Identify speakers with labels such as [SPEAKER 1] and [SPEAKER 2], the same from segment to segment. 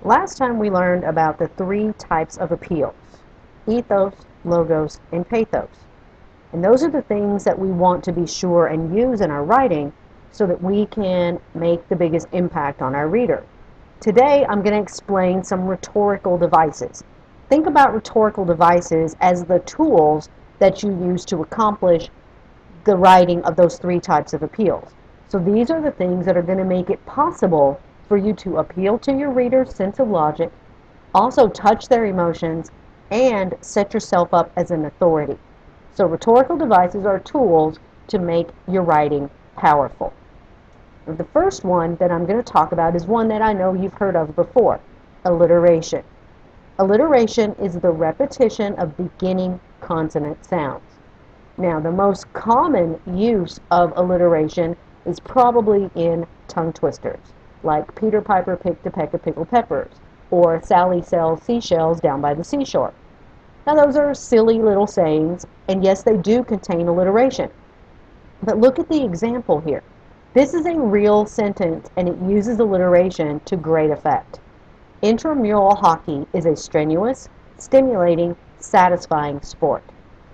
[SPEAKER 1] Last time we learned about the three types of appeals: ethos, logos, and pathos. And those are the things that we want to be sure and use in our writing so that we can make the biggest impact on our reader. Today I'm going to explain some rhetorical devices. Think about rhetorical devices as the tools that you use to accomplish the writing of those three types of appeals. So these are the things that are going to make it possible for you to appeal to your reader's sense of logic, also touch their emotions, and set yourself up as an authority. So rhetorical devices are tools to make your writing powerful. The first one that I'm going to talk about is one that I know you've heard of before: alliteration. Alliteration is the repetition of beginning consonant sounds. Now, the most common use of alliteration is probably in tongue twisters, like Peter Piper picked a peck of pickled peppers, or Sally sells seashells down by the seashore. Now, those are silly little sayings, and yes, they do contain alliteration. But look at the example here. This is a real sentence, and it uses alliteration to great effect. Intramural hockey is a strenuous, stimulating, satisfying sport.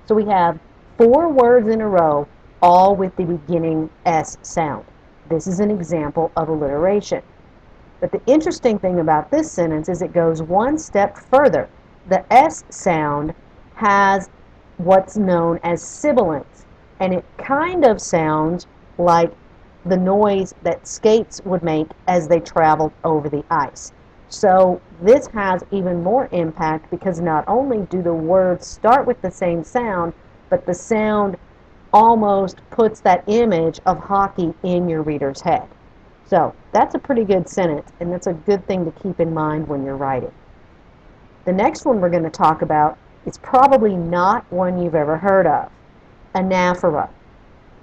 [SPEAKER 1] So we have 4 words in a row, all with the beginning S sound. This is an example of alliteration. But the interesting thing about this sentence is it goes one step further. The S sound has what's known as sibilance, and it kind of sounds like the noise that skates would make as they traveled over the ice. So this has even more impact because not only do the words start with the same sound, but the sound almost puts that image of hockey in your reader's head. So that's a pretty good sentence, and that's a good thing to keep in mind when you're writing. The next one we're going to talk about is probably not one you've ever heard of: anaphora.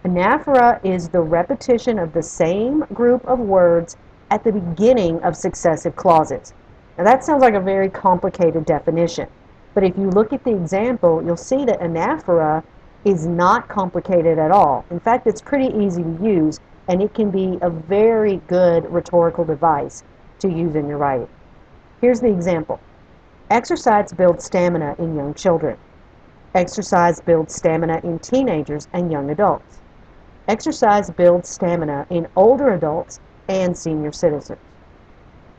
[SPEAKER 1] Anaphora is the repetition of the same group of words at the beginning of successive clauses. Now that sounds like a very complicated definition, but if you look at the example, you'll see that anaphora is not complicated at all. In fact, it's pretty easy to use, and it can be a very good rhetorical device to use in your writing. Here's the example. Exercise builds stamina in young children. Exercise builds stamina in teenagers and young adults. Exercise builds stamina in older adults and senior citizens.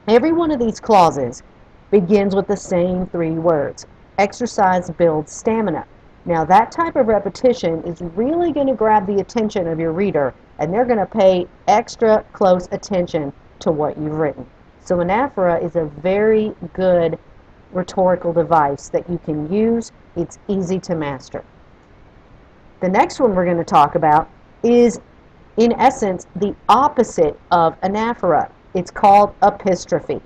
[SPEAKER 1] Every one of these clauses begins with the same 3 words: exercise builds stamina. Now that type of repetition is really going to grab the attention of your reader, and they're going to pay extra close attention to what you've written. So anaphora is a very good rhetorical device that you can use. It's easy to master. The next one we're going to talk about is, in essence, the opposite of anaphora. It's called epistrophe.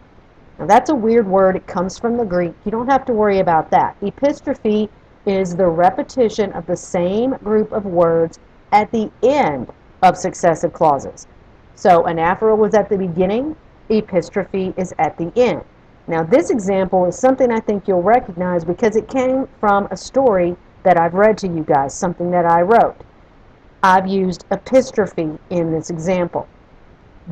[SPEAKER 1] Now that's a weird word. It comes from the Greek. You don't have to worry about that. Epistrophe is the repetition of the same group of words at the end of successive clauses. So anaphora was at the beginning, epistrophe is at the end. Now this example is something I think you'll recognize because it came from a story that I've read to you guys, something that I wrote. I've used epistrophe in this example.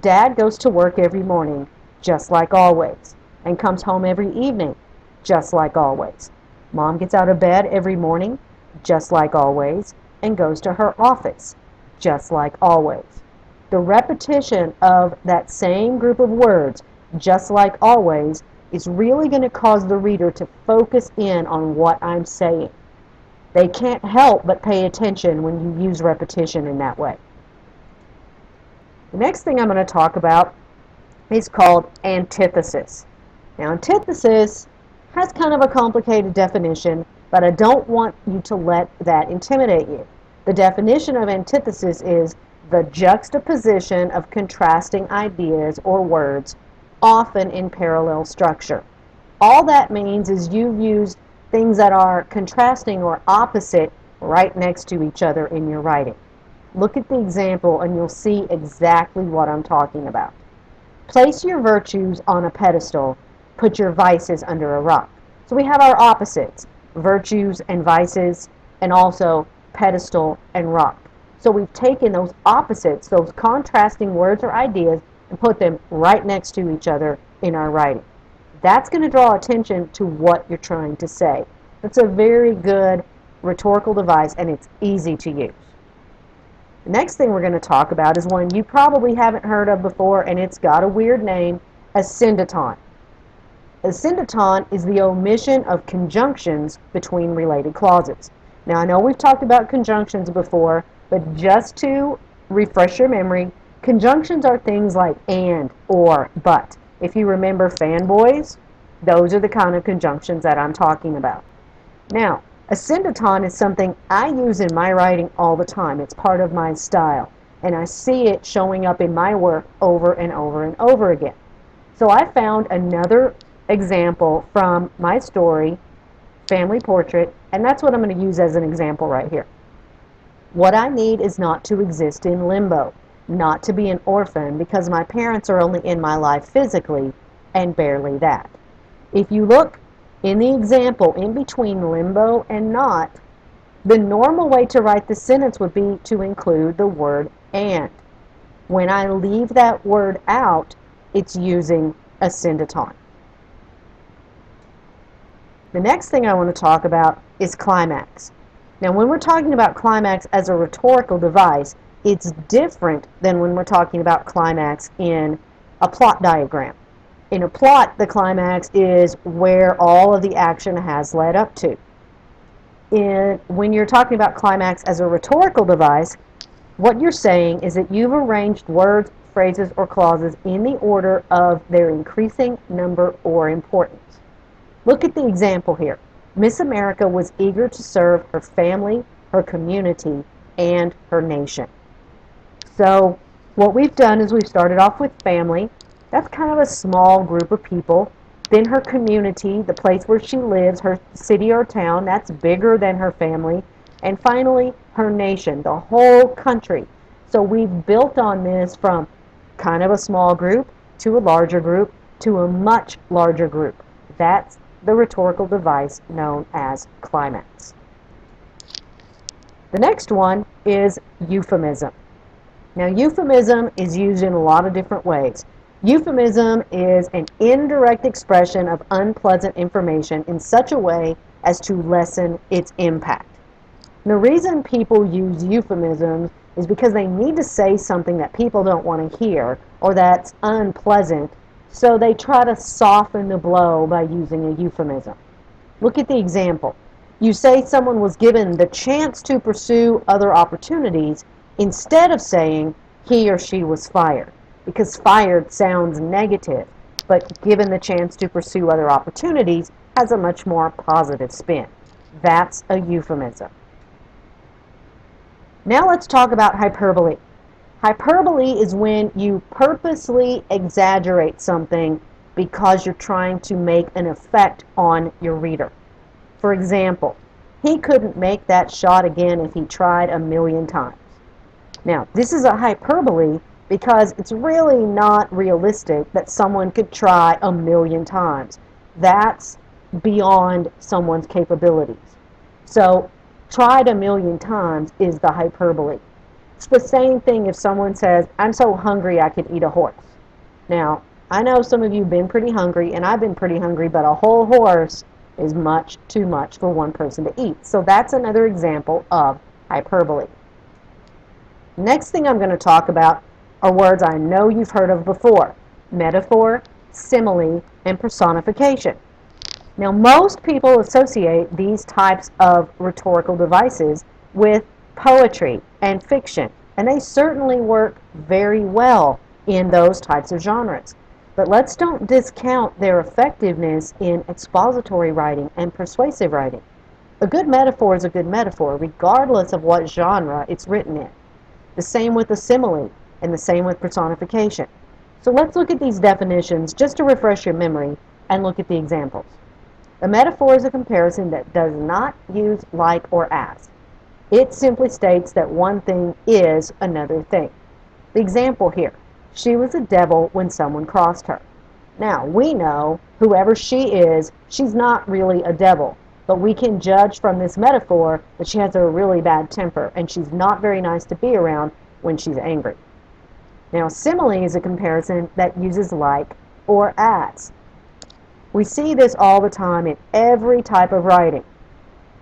[SPEAKER 1] Dad goes to work every morning, just like always, and comes home every evening, just like always. Mom gets out of bed every morning, just like always, and goes to her office, just like always. The repetition of that same group of words, just like always, is really going to cause the reader to focus in on what I'm saying. They can't help but pay attention when you use repetition in that way. The next thing I'm going to talk about is called antithesis. Now, antithesis has kind of a complicated definition, but I don't want you to let that intimidate you. The definition of antithesis is the juxtaposition of contrasting ideas or words, often in parallel structure. All that means is you've used things that are contrasting or opposite right next to each other in your writing. Look at the example and you'll see exactly what I'm talking about. Place your virtues on a pedestal, put your vices under a rock. So we have our opposites, virtues and vices, and also pedestal and rock. So we've taken those opposites, those contrasting words or ideas, and put them right next to each other in our writing. That's going to draw attention to what you're trying to say. It's a very good rhetorical device, and it's easy to use. The next thing we're going to talk about is one you probably haven't heard of before, and it's got a weird name, ascendaton. Ascendaton is the omission of conjunctions between related clauses. Now, I know we've talked about conjunctions before, but just to refresh your memory, conjunctions are things like and, or, but. If you remember fanboys, those are the kind of conjunctions that I'm talking about. Now, ascendaton is something I use in my writing all the time. It's part of my style, and I see it showing up in my work over and over and over again. So I found another example from my story, Family Portrait, and that's what I'm going to use as an example right here. What I need is not to exist in limbo, not to be an orphan because my parents are only in my life physically and barely that. If you look in the example in between limbo and not, the normal way to write the sentence would be to include the word and. When I leave that word out, it's using ascendaton. The next thing I want to talk about is climax. Now, when we're talking about climax as a rhetorical device, it's different than when we're talking about climax in a plot diagram. In a plot, the climax is where all of the action has led up to. When you're talking about climax as a rhetorical device, what you're saying is that you've arranged words, phrases, or clauses in the order of their increasing number or importance. Look at the example here. Miss America was eager to serve her family, her community, and her nation. So what we've done is we've started off with family. That's kind of a small group of people. Then her community, the place where she lives, her city or town, that's bigger than her family. And finally, her nation, the whole country. So we've built on this from kind of a small group to a larger group to a much larger group. That's the rhetorical device known as climax. The next one is euphemism. Now, euphemism is used in a lot of different ways. Euphemism is an indirect expression of unpleasant information in such a way as to lessen its impact. And the reason people use euphemisms is because they need to say something that people don't want to hear or that's unpleasant, so they try to soften the blow by using a euphemism. Look at the example. You say someone was given the chance to pursue other opportunities instead of saying he or she was fired, because fired sounds negative, but given the chance to pursue other opportunities has a much more positive spin. That's a euphemism. Now let's talk about hyperbole. Hyperbole is when you purposely exaggerate something because you're trying to make an effect on your reader. For example, he couldn't make that shot again if he tried 1,000,000 times. Now, this is a hyperbole because it's really not realistic that someone could try 1,000,000 times. That's beyond someone's capabilities. So, tried 1,000,000 times is the hyperbole. It's the same thing if someone says, I'm so hungry I could eat a horse. Now, I know some of you have been pretty hungry, and I've been pretty hungry, but a whole horse is much too much for one person to eat. So that's another example of hyperbole. Next thing I'm going to talk about are words I know you've heard of before: metaphor, simile, and personification. Now, most people associate these types of rhetorical devices with poetry and fiction, and they certainly work very well in those types of genres. But let's don't discount their effectiveness in expository writing and persuasive writing. A good metaphor is a good metaphor, regardless of what genre it's written in. The same with the simile, and the same with personification. So let's look at these definitions just to refresh your memory and look at the examples. A metaphor is a comparison that does not use like or as. It simply states that one thing is another thing. The example here: she was a devil when someone crossed her. Now, we know whoever she is, she's not really a devil, but we can judge from this metaphor that she has a really bad temper and she's not very nice to be around when she's angry. Now, simile is a comparison that uses like or as. We see this all the time in every type of writing.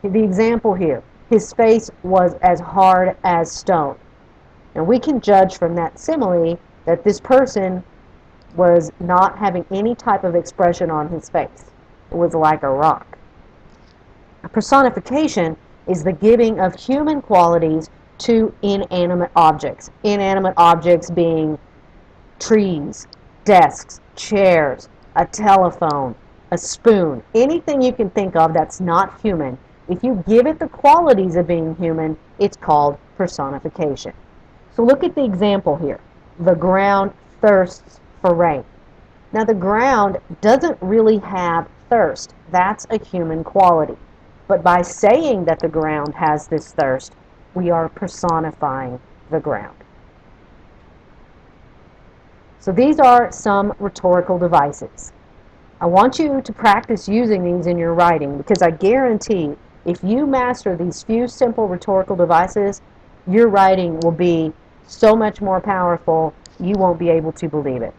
[SPEAKER 1] The example here, his face was as hard as stone. Now we can judge from that simile that this person was not having any type of expression on his face. It was like a rock. A personification is the giving of human qualities to inanimate objects. Inanimate objects being trees, desks, chairs, a telephone, a spoon, anything you can think of that's not human. If you give it the qualities of being human, it's called personification. So look at the example here. The ground thirsts for rain. Now the ground doesn't really have thirst. That's a human quality. But by saying that the ground has this thirst, we are personifying the ground. So these are some rhetorical devices. I want you to practice using these in your writing because I guarantee if you master these few simple rhetorical devices, your writing will be so much more powerful you won't be able to believe it.